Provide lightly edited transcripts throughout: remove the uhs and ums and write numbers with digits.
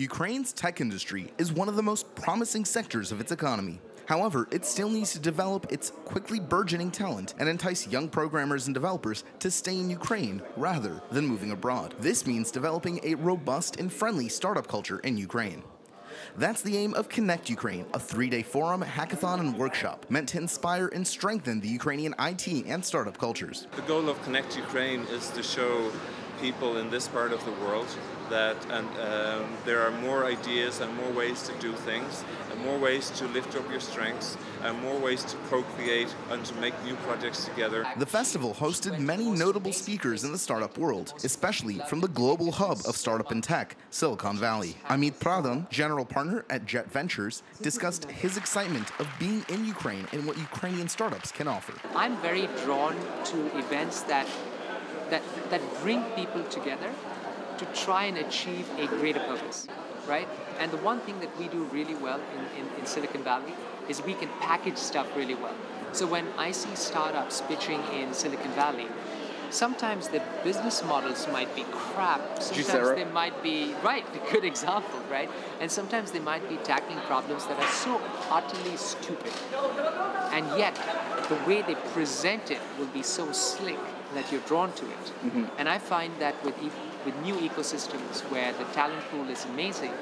Ukraine's tech industry is one of the most promising sectors of its economy. However, it still needs to develop its quickly burgeoning talent and entice young programmers and developers to stay in Ukraine rather than moving abroad. This means developing a robust and friendly startup culture in Ukraine. That's the aim of Connect Ukraine, a 3-day forum, hackathon, and workshop meant to inspire and strengthen the Ukrainian IT and startup cultures. The goal of Connect Ukraine is to show people in this part of the world that there are more ideas and more ways to do things, and more ways to lift up your strengths, and more ways to co-create and to make new projects together. The festival hosted many notable speakers in the startup world, especially from the global hub of startup and tech, Silicon Valley. Amit Pradhan, general partner at Jet Ventures, discussed his excitement of being in Ukraine and what Ukrainian startups can offer. I'm very drawn to events that bring people together to try and achieve a greater purpose, right? And the one thing that we do really well in Silicon Valley is we can package stuff really well. So when I see startups pitching in Silicon Valley, sometimes the business models might be crap. Sometimes they might be, right, a good example, right? And sometimes they might be tackling problems that are so utterly stupid. And yet, the way they present it will be so slick that you're drawn to it. Mm-hmm. And I find that with new ecosystems where the talent pool is amazing,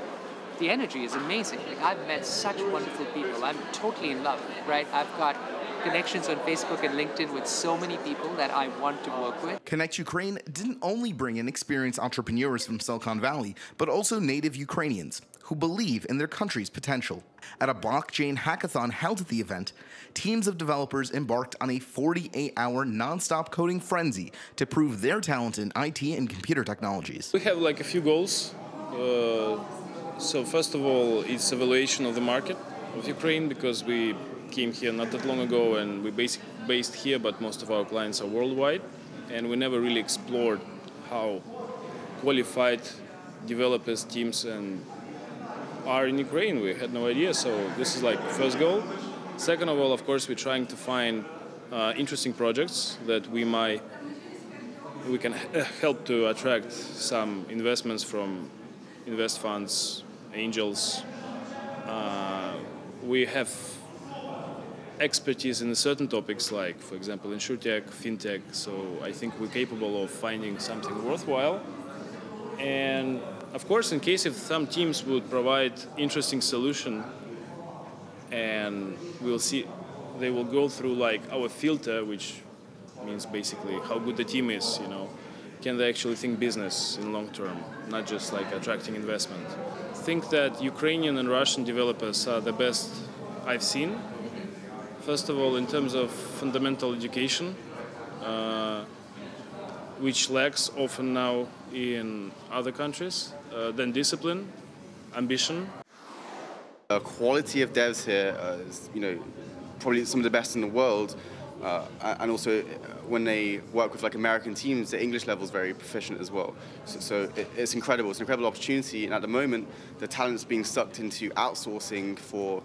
the energy is amazing. Like, I've met such wonderful people. I'm totally in love, right? I've got connections on Facebook and LinkedIn with so many people that I want to work with. Connect Ukraine didn't only bring in experienced entrepreneurs from Silicon Valley, but also native Ukrainians who believe in their country's potential. At a blockchain hackathon held at the event, teams of developers embarked on a 48-hour non-stop coding frenzy to prove their talent in IT and computer technologies. We have like a few goals. So first of all, it's evaluation of the market of Ukraine, because we came here not that long ago and we're based here, but most of our clients are worldwide, and we never really explored how qualified developers, teams, and are in Ukraine. We had no idea, so this is like first goal. Second of all, of course, we're trying to find interesting projects that we can help to attract some investments from invest funds, angels. We have expertise in certain topics, like, for example, insurtech, fintech, so I think we're capable of finding something worthwhile. And of course, in case if some teams would provide interesting solution, and we'll see, they will go through like our filter, which means basically how good the team is, you know, can they actually think business in long term, not just like attracting investment. I think that Ukrainian and Russian developers are the best I've seen. First of all, in terms of fundamental education, which lacks often now in other countries, then discipline, ambition. The quality of devs here is, probably some of the best in the world. And also, when they work with like American teams, the English level is very proficient as well. So it's incredible. It's an incredible opportunity. And at the moment, the talent's being sucked into outsourcing for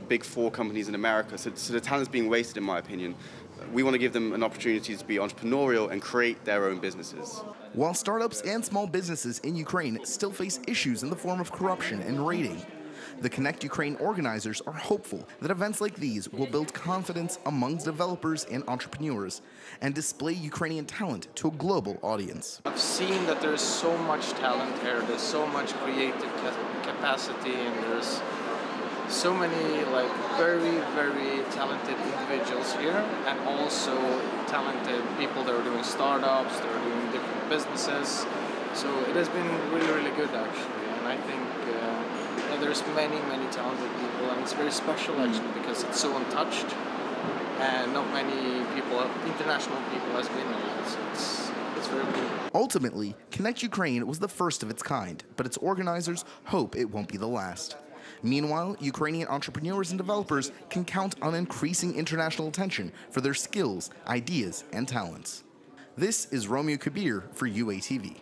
big 4 companies in America. So the talent's being wasted, in my opinion. We want to give them an opportunity to be entrepreneurial and create their own businesses. While startups and small businesses in Ukraine still face issues in the form of corruption and raiding, the Connect Ukraine organizers are hopeful that events like these will build confidence amongst developers and entrepreneurs and display Ukrainian talent to a global audience. I've seen that there's so much talent here, there's so much creative capacity, and there's so many like very, very talented individuals here, and also talented people that are doing startups, that are doing different businesses. So it has been really, really good actually, and I think there's many, many talented people, and it's very special actually because it's so untouched, and not many people, international people, has been in it. So it's very cool. Ultimately, Connect Ukraine was the first of its kind, but its organizers hope it won't be the last. Meanwhile, Ukrainian entrepreneurs and developers can count on increasing international attention for their skills, ideas, and talents. This is Romeo Kabir for UATV.